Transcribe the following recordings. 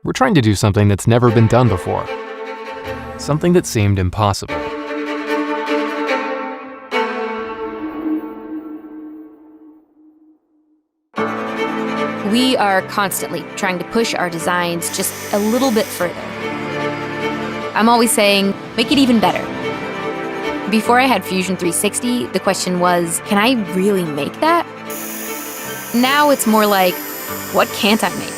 We're trying to do something that's never been done before. Something that seemed impossible. We are constantly trying to push our designs just a little bit further. I'm always saying, make it even better. Before I had Fusion 360, the question was, can I really make that? Now it's more like, what can't I make?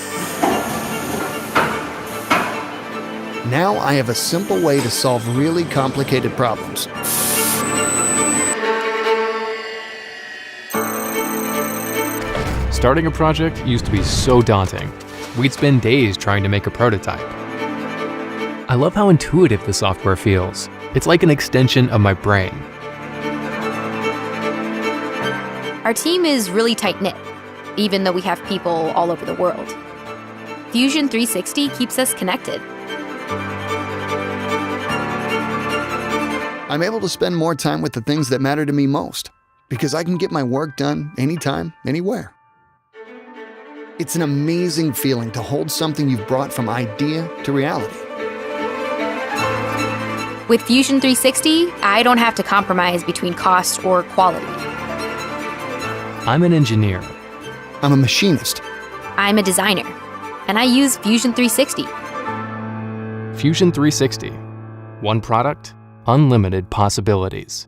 Now I have a simple way to solve really complicated problems. Starting a project used to be so daunting. We'd spend days trying to make a prototype. I love how intuitive the software feels. It's like an extension of my brain. Our team is really tight-knit, even though we have people all over the world. Fusion 360 keeps us connected. I'm able to spend more time with the things that matter to me most, because I can get my work done anytime, anywhere. It's an amazing feeling to hold something you've brought from idea to reality. With Fusion 360, I don't have to compromise between cost or quality. I'm an engineer. I'm a machinist. I'm a designer, and I use Fusion 360. Fusion 360. One product, unlimited possibilities.